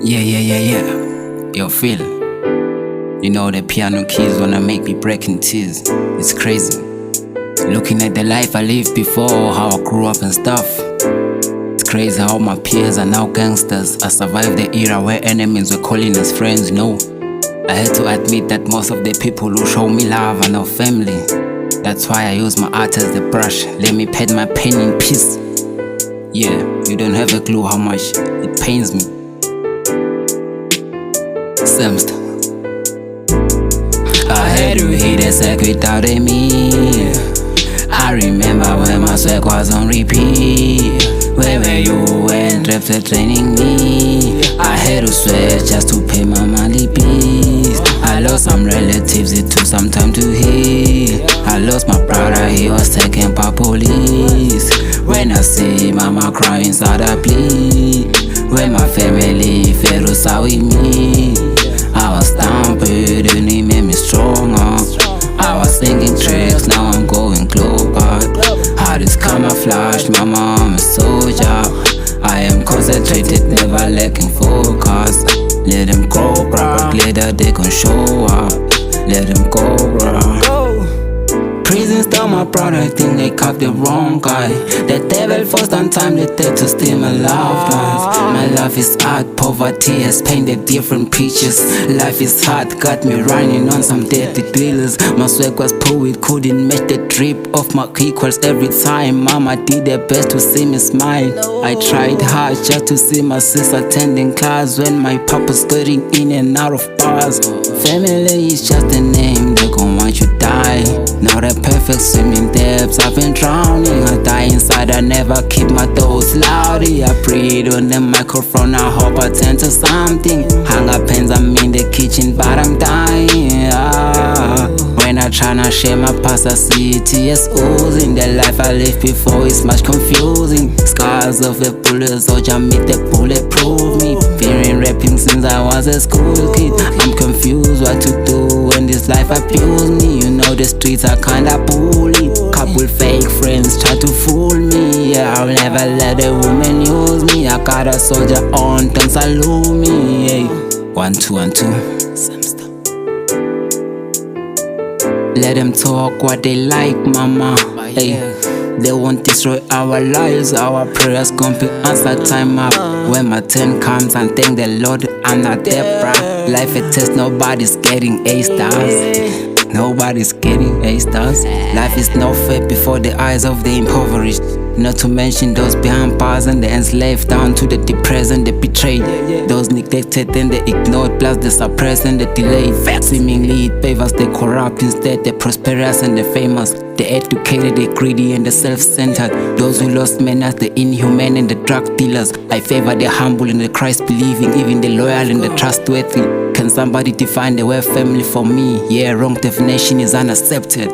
Yeah. Yo, Phil. You know the piano keys wanna make me break in tears. It's crazy. Looking at the life I lived before, how I grew up and stuff. It's crazy how my peers are now gangsters. I survived the era where enemies were calling us friends, I had to admit that most of the people who show me love are no family. That's why I use my art as the brush. Let me paint my pain in peace. Yeah, you don't have a clue how much it pains me. SAMSTA. I had to hit a sack without a me. I remember when my swag was on repeat. Where were you when reps were training me? I had to sweat just to pay my monthly bills. I lost some relatives, it took some time to heal. I lost my brother, he was taken by police. When I see mama crying inside I bleed. When my family fell out with me, I was down but and it made me stronger. I was singing tracks, now I'm going global. Heart is camouflaged, my mom is soldier. I am concentrated, never lacking focus. Let them go, bruh, later they gon' show up. Let them go, bruh. Prison stole my brother, I think they caught the wrong guy. The devil forced on time, they did to steal my loved ones. My life is hard, poverty has painted different pictures. Life is hard, got me running on some dirty dealers. My swag was poor, it couldn't match the drip of my equals every time. Mama did her best to see me smile. I tried hard just to see my sis attending class when my papa's getting in and out of bars. Family is just a name, they gon' want you die. Not a perfect swimming depths, I've been drowning. I die inside, I never keep my thoughts loudy. I breathe on the microphone, I hope I turn to something. Hunger pains, I'm in the kitchen, but I'm dying. When I tryna share my past, I see tears oozing. The life I lived before is much confusing. Scars of the bullets, soldier meet the bulletproof me. Fearing rapping since I was a school kid. I'm confused what to do when this life abused me. You know the streets are kinda bully. Couple fake friends try to fool me. Yeah, I'll never let a woman use me. I got a soldier on, don't salute me. Hey. 1 2 1 2. SAMSTA. Let them talk what they like, mama. Hey. They won't destroy our lives, our prayers gon' be answered time up. When my turn comes and thank the Lord, I'm not there, bruh. Life a test, nobody's getting A stars. Nobody's getting A stars. Life is no fair before the eyes of the impoverished. Not to mention those behind bars and the enslaved, down to the depressed and the betrayed. Those neglected and the ignored, plus the suppressed and the delayed. Seemingly it favors the corrupt, instead the prosperous and the famous. The educated, the greedy and the self-centered. Those who lost manners, the inhumane and the drug dealers. I favor the humble and the Christ-believing, even the loyal and the trustworthy. Can somebody define the word family for me? Yeah, wrong definition is unaccepted.